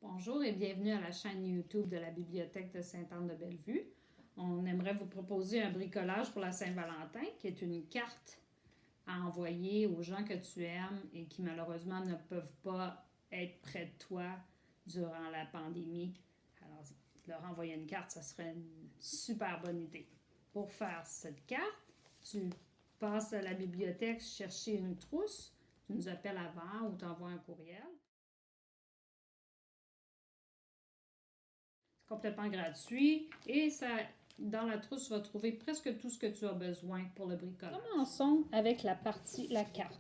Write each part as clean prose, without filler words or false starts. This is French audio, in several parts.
Bonjour et bienvenue à la chaîne YouTube de la Bibliothèque de Sainte-Anne-de-Bellevue. On aimerait vous proposer un bricolage pour la Saint-Valentin, qui est une carte à envoyer aux gens que tu aimes et qui malheureusement ne peuvent pas être près de toi durant la pandémie. Alors, leur envoyer une carte, ça serait une super bonne idée. Pour faire cette carte, tu passes à la bibliothèque chercher une trousse, tu nous appelles avant ou t'envoies un courriel. Complètement gratuit et ça, dans la trousse, tu vas trouver presque tout ce que tu as besoin pour le bricolage. Commençons avec la carte.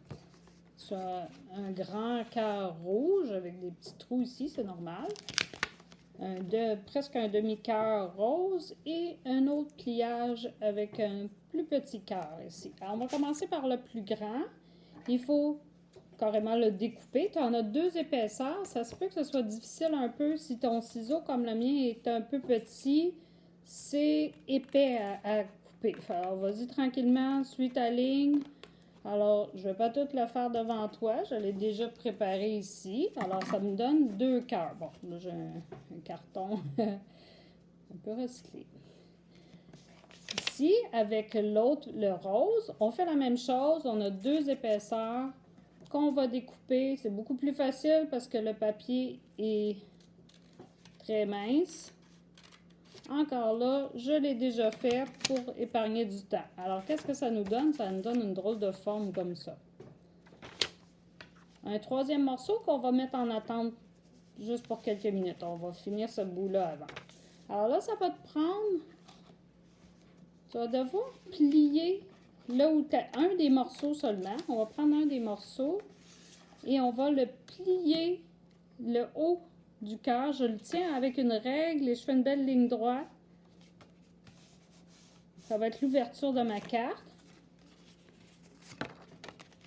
Tu as un grand cœur rouge avec des petits trous ici, c'est normal. Presque un demi-cœur rose et un autre pliage avec un plus petit cœur ici. Alors, on va commencer par le plus grand. Il faut carrément le découper. Tu en as deux épaisseurs. Ça se peut que ce soit difficile un peu si ton ciseau, comme le mien, est un peu petit. C'est épais à couper. Alors, vas-y tranquillement, suis ta ligne. Alors, je ne vais pas tout le faire devant toi. Je l'ai déjà préparé ici. Alors, ça me donne deux cœurs. Bon, là, j'ai un carton un peu recyclé. Ici, avec l'autre, le rose, on fait la même chose. On a deux épaisseurs qu'on va découper. C'est beaucoup plus facile parce que le papier est très mince. Encore là, je l'ai déjà fait pour épargner du temps. Alors, qu'est-ce que ça nous donne? Ça nous donne une drôle de forme comme ça. Un troisième morceau qu'on va mettre en attente juste pour quelques minutes. On va finir ce bout-là avant. Alors là, ça va te prendre... Tu vas devoir plier là où tu as un des morceaux seulement. On va prendre un des morceaux et on va le plier le haut du cœur. Je le tiens avec une règle et je fais une belle ligne droite. Ça va être l'ouverture de ma carte.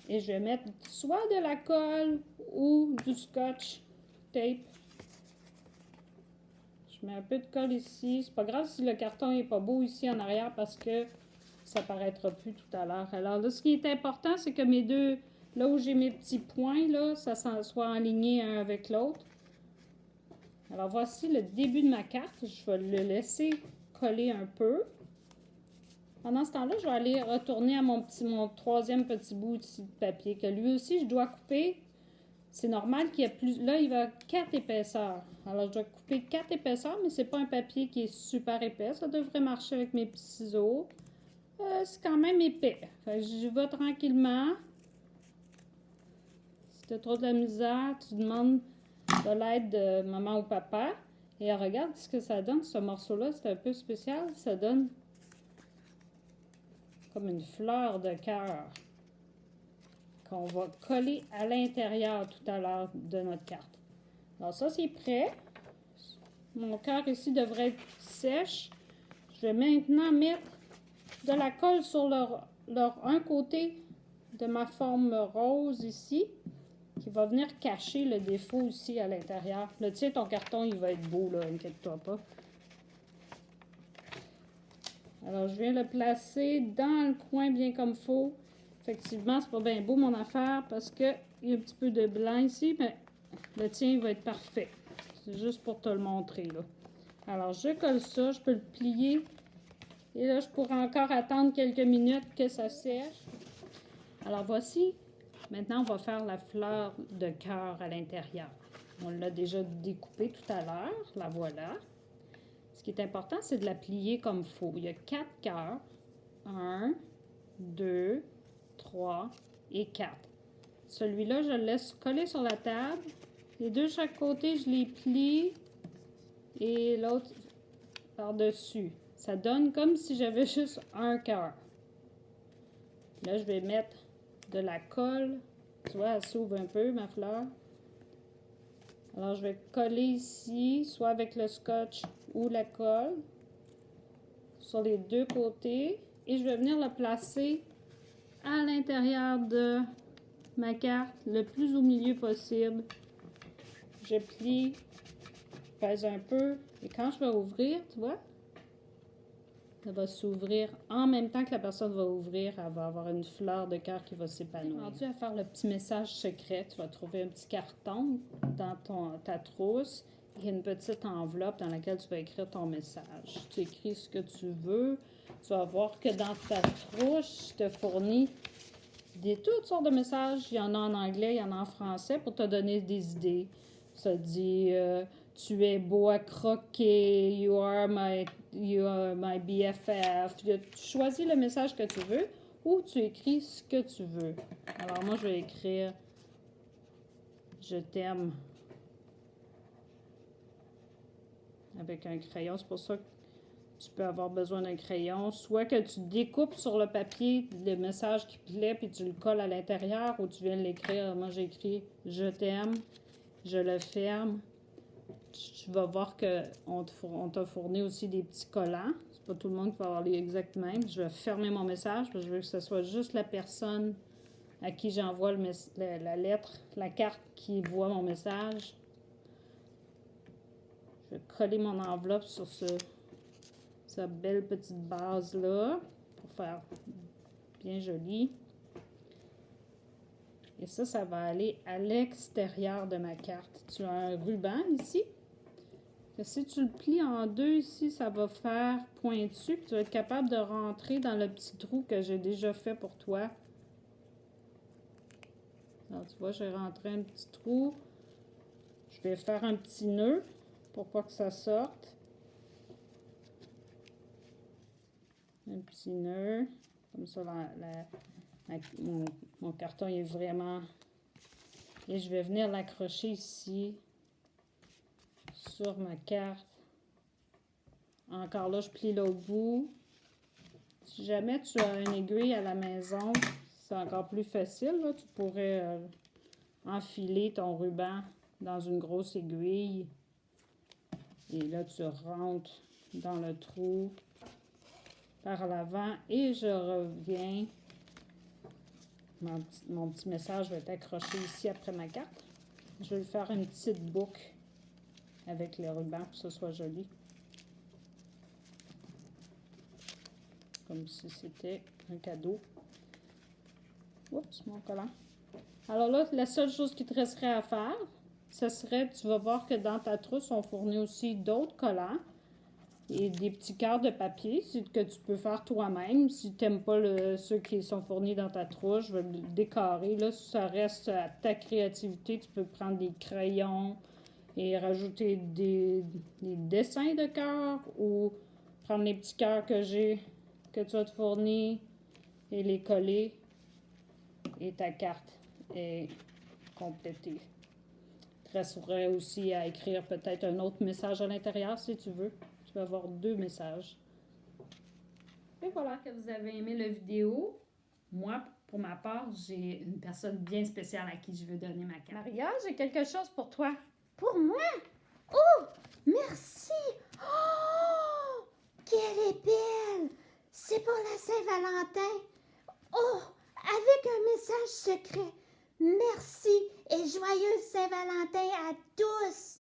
Et je vais mettre soit de la colle ou du scotch tape. Je mets un peu de colle ici. C'est pas grave si le carton n'est pas beau ici en arrière parce que ça paraîtra plus tout à l'heure. Alors là, ce qui est important, c'est que mes deux, là où j'ai mes petits points, là, ça soit aligné un avec l'autre. Alors voici le début de ma carte. Je vais le laisser coller un peu. Pendant ce temps-là, je vais aller retourner à mon troisième petit bout de papier que lui aussi, je dois couper. C'est normal qu'il y ait plus... Là, il va 4 épaisseurs. Alors, je dois couper 4 épaisseurs, mais c'est pas un papier qui est super épais. Ça devrait marcher avec mes petits ciseaux. C'est quand même épais. Fait que je vais tranquillement. Si tu as trop de la misère, tu demandes de l'aide de maman ou papa. Et regarde ce que ça donne, ce morceau-là. C'est un peu spécial. Ça donne comme une fleur de cœur qu'on va coller à l'intérieur tout à l'heure de notre carte. Alors ça, c'est prêt. Mon cœur ici devrait être sèche. Je vais maintenant mettre de la colle sur un côté de ma forme rose ici, qui va venir cacher le défaut ici à l'intérieur. Là, tu sais, ton carton, il va être beau, là, inquiète-toi pas. Alors, je viens le placer dans le coin bien comme il faut. Effectivement, c'est pas bien beau mon affaire parce qu'il y a un petit peu de blanc ici, mais le tien, il va être parfait. C'est juste pour te le montrer, là. Alors, je colle ça, je peux le plier. Et là, je pourrais encore attendre quelques minutes que ça sèche. Alors, voici. Maintenant, on va faire la fleur de cœur à l'intérieur. On l'a déjà découpée tout à l'heure. La voilà. Ce qui est important, c'est de la plier comme il faut. Il y a 4 cœurs. 1, 2, 3 et 4. Celui-là, je le laisse coller sur la table. Les deux de chaque côté, je les plie. Et l'autre par-dessus. Ça donne comme si j'avais juste un cœur. Là, je vais mettre de la colle. Tu vois, elle s'ouvre un peu, ma fleur. Alors, je vais coller ici, soit avec le scotch ou la colle, sur les deux côtés. Et je vais venir le placer à l'intérieur de ma carte, le plus au milieu possible. Je plie, pèse un peu. Et quand je vais ouvrir, tu vois, ça va s'ouvrir en même temps que la personne va ouvrir. Elle va avoir une fleur de cœur qui va s'épanouir. Rendu à faire le petit message secret, tu vas trouver un petit carton dans ta trousse. il y a une petite enveloppe dans laquelle tu vas écrire ton message. Tu écris ce que tu veux. Tu vas voir que dans ta trousse, je te fournis toutes sortes de messages. Il y en a en anglais, il y en a en français pour te donner des idées. Ça dit tu es beau à croquer, you are my BFF. Tu choisis le message que tu veux ou tu écris ce que tu veux. Alors moi, je vais écrire je t'aime avec un crayon. C'est pour ça que tu peux avoir besoin d'un crayon. Soit que tu découpes sur le papier le message qui plaît puis tu le colles à l'intérieur ou tu viens l'écrire. Moi, j'ai écrit « Je t'aime », je le ferme. Tu vas voir qu'on t'a fourni aussi des petits collants. C'est pas tout le monde qui va avoir les exacts mêmes. Je vais fermer mon message parce que je veux que ce soit juste la personne à qui j'envoie la lettre, la carte qui voit mon message. Je vais coller mon enveloppe sur cette belle petite base-là pour faire bien joli. Et ça va aller à l'extérieur de ma carte. Tu as un ruban ici. Et si tu le plies en deux ici, ça va faire pointu. Tu vas être capable de rentrer dans le petit trou que j'ai déjà fait pour toi. Alors, tu vois, j'ai rentré un petit trou. Je vais faire un petit nœud pour pas que ça sorte. Un petit nœud. Comme ça, mon carton est vraiment... Et je vais venir l'accrocher ici sur ma carte. Encore là, je plie l'autre bout. Si jamais tu as une aiguille à la maison, c'est encore plus facile. Là. Tu pourrais enfiler ton ruban dans une grosse aiguille. Et là, tu rentres dans le trou par l'avant et je reviens. Mon petit message va être accroché ici après ma carte. Je vais faire une petite boucle avec le ruban pour que ce soit joli. Comme si c'était un cadeau. Oups, mon collant. Alors là, la seule chose qui te resterait à faire, ce serait, tu vas voir que dans ta trousse, on fournit aussi d'autres collants et des petits cœurs de papier que tu peux faire toi-même. Si tu n'aimes pas ceux qui sont fournis dans ta trousse, je vais le décorer. Là, ça reste à ta créativité. Tu peux prendre des crayons et rajouter des dessins de cœur ou prendre les petits cœurs que tu as te fournis et les coller. Et ta carte est complétée. Il te resterait aussi à écrire peut-être un autre message à l'intérieur si tu veux. Tu vas avoir 2 messages. Et voilà que vous avez aimé la vidéo. Moi, pour ma part, j'ai une personne bien spéciale à qui je veux donner ma carte. Maria, j'ai quelque chose pour toi. Pour moi? Oh, merci! Oh, qu'elle est belle! C'est pour la Saint-Valentin. Oh, avec un message secret. Merci et joyeuse Saint-Valentin à tous!